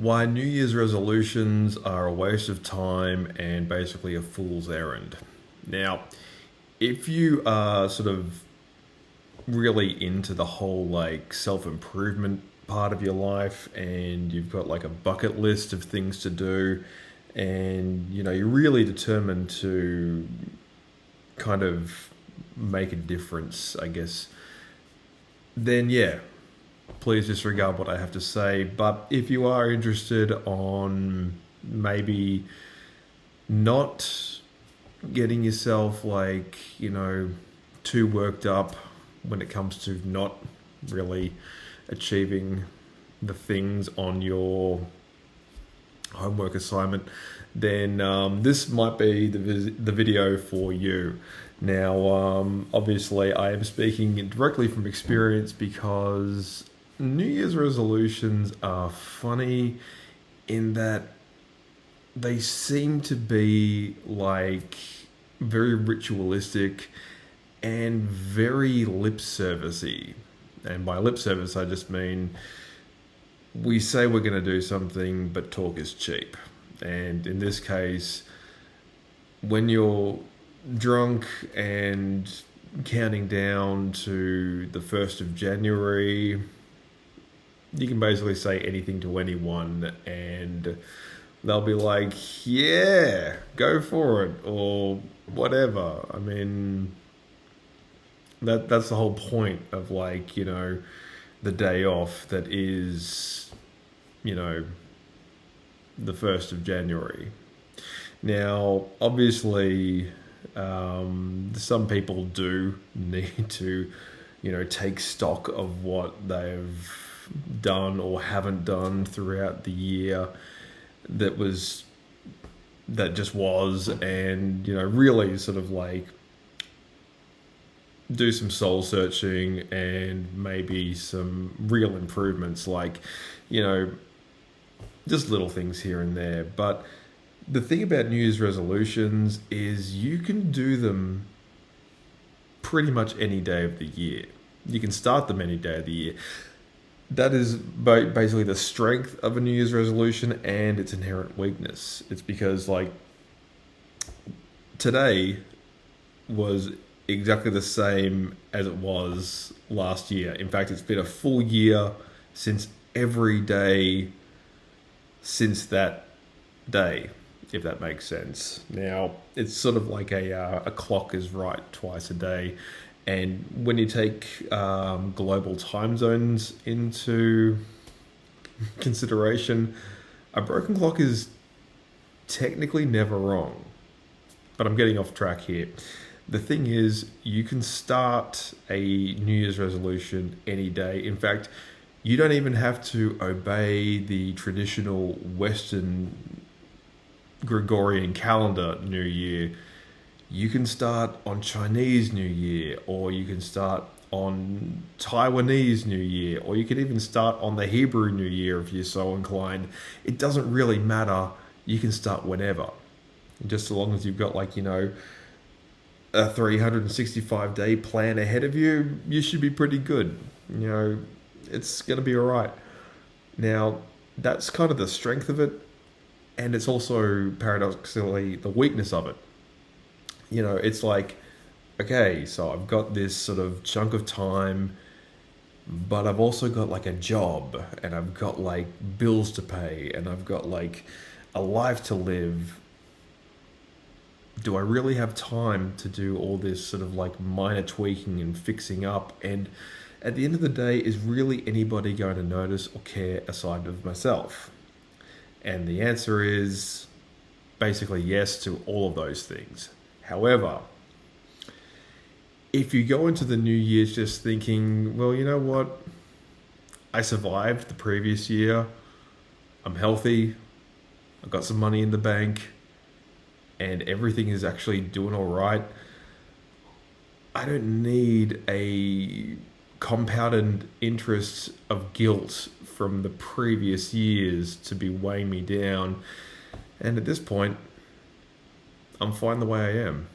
Why New Year's resolutions are a waste of time and basically a fool's errand. Now, if you are sort of really into the whole like self improvement part of your life and you've got like a bucket list of things to do and you're really determined to kind of make a difference, I guess, then yeah, please disregard what I have to say. But if you are interested on maybe not getting yourself too worked up when it comes to not really achieving the things on your homework assignment, then this might be the video for you. Now, obviously, I am speaking directly from experience because New Year's resolutions are funny in that they seem to be like very ritualistic and very lip servicey. And by lip service, I just mean we say we're going to do something, but talk is cheap. And in this case, when you're drunk and counting down to the 1st of January, you can basically say anything to anyone and they'll be like, yeah, go for it, or whatever. I mean, that's the whole point of the day off that is, the 1st of January. Now, obviously, some people do need to, take stock of what they've done or haven't done throughout the year that just was, and really sort of like do some soul searching and maybe some real improvements, just little things here and there. But the thing about New Year's resolutions is you can do them pretty much any day of the year. You can start them any day of the year. That is basically the strength of a New Year's resolution and its inherent weakness. It's because today was exactly the same as it was last year. In fact, it's been a full year since every day since that day, if that makes sense. Now, it's sort of like a clock is right twice a day. And when you take global time zones into consideration, a broken clock is technically never wrong. But I'm getting off track here. The thing is, you can start a New Year's resolution any day. In fact, you don't even have to obey the traditional Western Gregorian calendar New Year. You can start on Chinese New Year, or you can start on Taiwanese New Year, or you can even start on the Hebrew New Year if you're so inclined. It doesn't really matter. You can start whenever. Just so long as you've got a 365-day plan ahead of you, you should be pretty good. It's going to be all right. Now, that's kind of the strength of it, and it's also paradoxically the weakness of it. It's like, okay, so I've got this sort of chunk of time, but I've also got a job, and I've got bills to pay, and I've got a life to live. Do I really have time to do all this sort of minor tweaking and fixing up? And at the end of the day, is really anybody going to notice or care aside of myself? And the answer is basically yes to all of those things. However, if you go into the new year just thinking, well, you know what? I survived the previous year. I'm healthy. I've got some money in the bank. And everything is actually doing all right. I don't need a compounded interest of guilt from the previous years to be weighing me down. And at this point, I'm fine the way I am.